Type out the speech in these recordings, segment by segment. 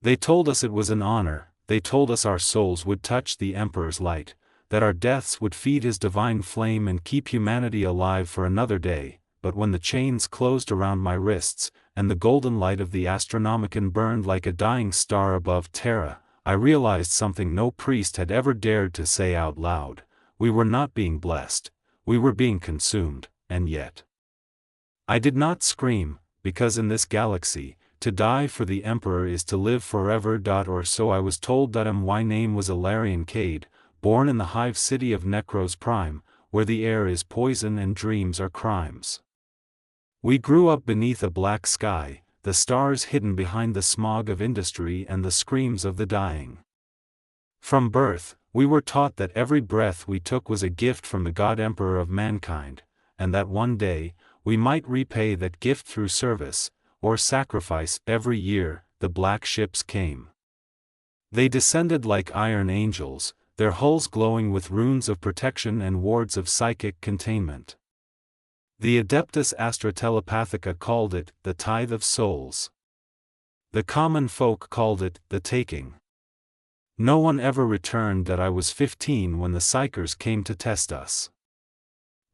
They told us it was an honor, they told us our souls would touch the Emperor's light, that our deaths would feed his divine flame and keep humanity alive for another day, but when the chains closed around my wrists, and the golden light of the Astronomican burned like a dying star above Terra, I realized something no priest had ever dared to say out loud: we were not being blessed, we were being consumed, and yet. I did not scream, because in this galaxy, to die for the Emperor is to live forever. Or so I was told. My name was Ilarian Cade, born in the hive city of Necros Prime, where the air is poison and dreams are crimes. We grew up beneath a black sky, the stars hidden behind the smog of industry and the screams of the dying. From birth, we were taught that every breath we took was a gift from the God Emperor of mankind, and that one day, we might repay that gift through service, or sacrifice. Every year, the black ships came. They descended like iron angels, their hulls glowing with runes of protection and wards of psychic containment. The Adeptus Astra Telepathica called it the Tithe of Souls. The common folk called it the Taking. No one ever returned. I was 15 when the Psykers came to test us.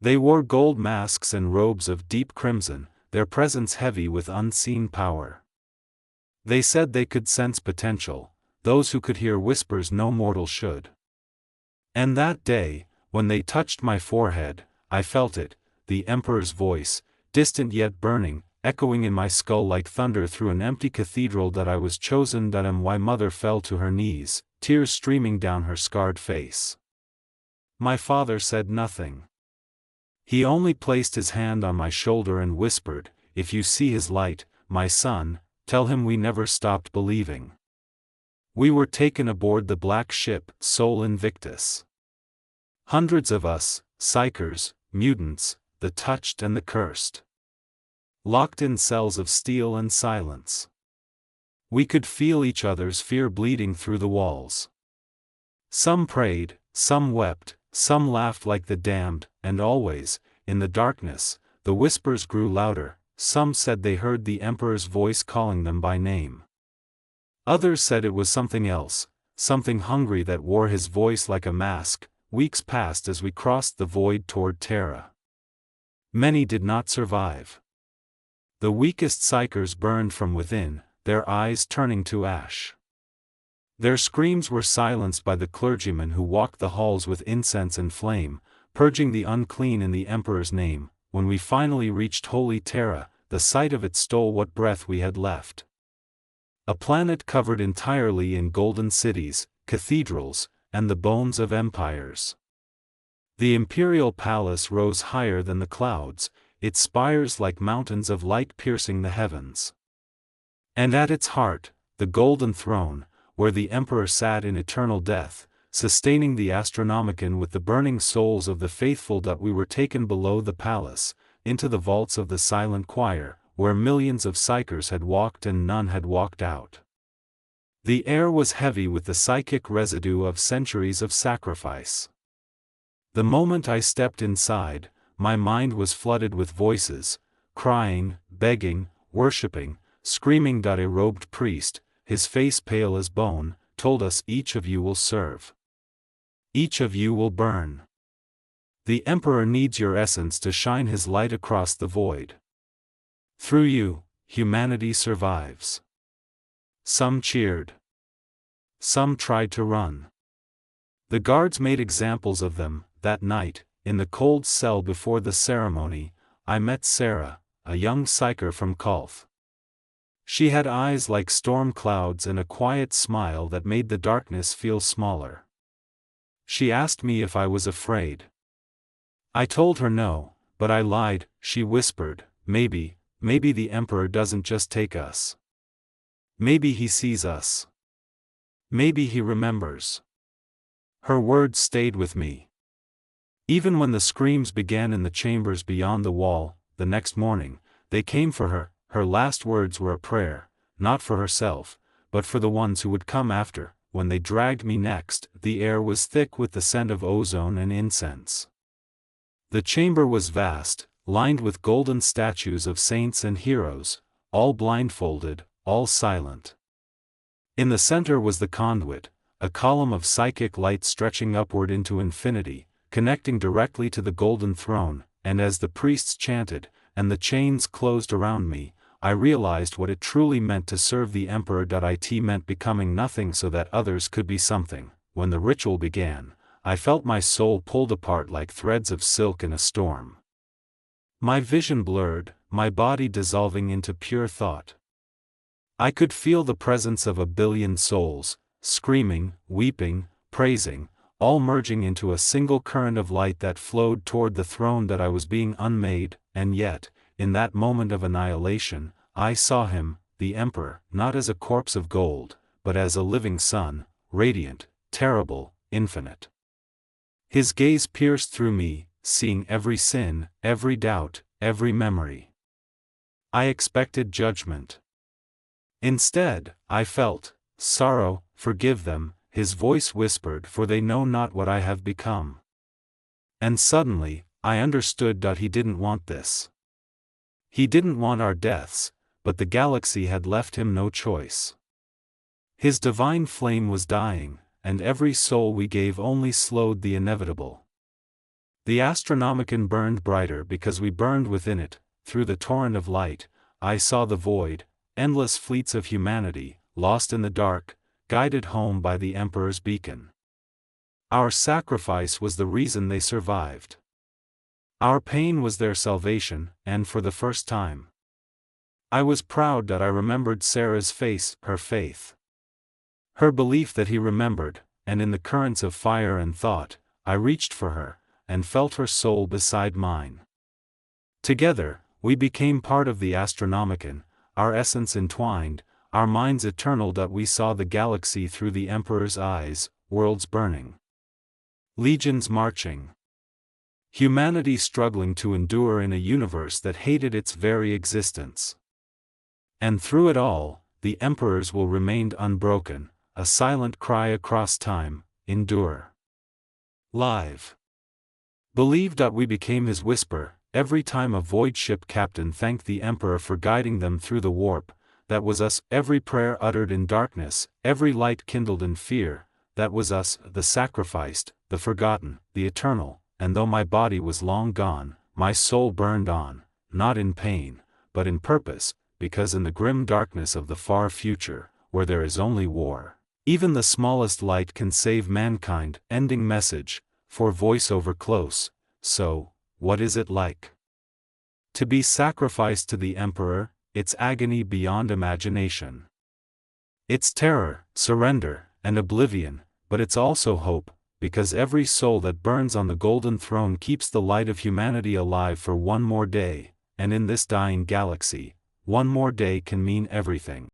They wore gold masks and robes of deep crimson, their presence heavy with unseen power. They said they could sense potential, those who could hear whispers no mortal should. And that day, when they touched my forehead, I felt it, the Emperor's voice, distant yet burning, echoing in my skull like thunder through an empty cathedral. That I was chosen. My mother fell to her knees, tears streaming down her scarred face. My father said nothing. He only placed his hand on my shoulder and whispered, "If you see his light, my son, tell him we never stopped believing." We were taken aboard the black ship, Sol Invictus. Hundreds of us, Psykers, mutants, the touched and the cursed. Locked in cells of steel and silence. We could feel each other's fear bleeding through the walls. Some prayed, some wept, some laughed like the damned, and always, in the darkness, the whispers grew louder. Some said they heard the Emperor's voice calling them by name. Others said it was something else, something hungry that wore his voice like a mask. Weeks passed as we crossed the void toward Terra. Many did not survive. The weakest Psykers burned from within, their eyes turning to ash. Their screams were silenced by the clergymen who walked the halls with incense and flame, purging the unclean in the Emperor's name. When we finally reached Holy Terra, the sight of it stole what breath we had left. A planet covered entirely in golden cities, cathedrals, and the bones of empires. The imperial palace rose higher than the clouds, its spires like mountains of light piercing the heavens. And at its heart, the golden throne, where the Emperor sat in eternal death, sustaining the Astronomican with the burning souls of the faithful. We were taken below the palace, into the vaults of the silent choir, where millions of Psykers had walked and none had walked out. The air was heavy with the psychic residue of centuries of sacrifice. The moment I stepped inside, my mind was flooded with voices, crying, begging, worshipping, screaming. A robed priest, his face pale as bone, told us, "Each of you will serve. Each of you will burn. The Emperor needs your essence to shine his light across the void. Through you, humanity survives." Some cheered. Some tried to run. The guards made examples of them. That night, in the cold cell before the ceremony, I met Sarah, a young Psyker from Kolth. She had eyes like storm clouds and a quiet smile that made the darkness feel smaller. She asked me if I was afraid. I told her no, but I lied. She whispered, maybe the Emperor doesn't just take us. Maybe he sees us. Maybe he remembers." Her words stayed with me. Even when the screams began in the chambers beyond the wall, the next morning, they came for her. Her last words were a prayer, not for herself, but for the ones who would come after. When they dragged me next, the air was thick with the scent of ozone and incense. The chamber was vast, lined with golden statues of saints and heroes, all blindfolded, all silent. In the center was the conduit, a column of psychic light stretching upward into infinity, connecting directly to the golden throne, and as the priests chanted, and the chains closed around me, I realized what it truly meant to serve the Emperor. It meant becoming nothing so that others could be something. When the ritual began, I felt my soul pulled apart like threads of silk in a storm. My vision blurred, my body dissolving into pure thought. I could feel the presence of a billion souls, screaming, weeping, praising, all merging into a single current of light that flowed toward the throne. That I was being unmade, and yet, in that moment of annihilation, I saw him, the Emperor, not as a corpse of gold, but as a living sun, radiant, terrible, infinite. His gaze pierced through me, seeing every sin, every doubt, every memory. I expected judgment. Instead, I felt sorrow. Forgive them, his voice whispered, for they know not what I have become. And suddenly, I understood that he didn't want this. He didn't want our deaths, but the galaxy had left him no choice. His divine flame was dying, and every soul we gave only slowed the inevitable. The Astronomican burned brighter because we burned within it. Through the torrent of light, I saw the void, endless fleets of humanity, lost in the dark, guided home by the Emperor's beacon. Our sacrifice was the reason they survived. Our pain was their salvation, and for the first time, I was proud that I remembered Sarah's face, her faith, her belief that he remembered, and in the currents of fire and thought, I reached for her, and felt her soul beside mine. Together, we became part of the Astronomican, our essence entwined, our minds eternal. We saw the galaxy through the Emperor's eyes, worlds burning, legions marching, humanity struggling to endure in a universe that hated its very existence. And through it all, the Emperor's will remained unbroken, a silent cry across time: endure. Live. Believe. We became his whisper, every time a void ship captain thanked the Emperor for guiding them through the warp. That was us. Every prayer uttered in darkness, every light kindled in fear, that was us, the sacrificed, the forgotten, the eternal. And though my body was long gone, my soul burned on, not in pain, but in purpose, because in the grim darkness of the far future, where there is only war, even the smallest light can save mankind. Ending message, for voiceover close. So, what is it like to be sacrificed to the Emperor? It's agony beyond imagination. It's terror, surrender, and oblivion, but it's also hope, because every soul that burns on the golden throne keeps the light of humanity alive for one more day, and in this dying galaxy, one more day can mean everything.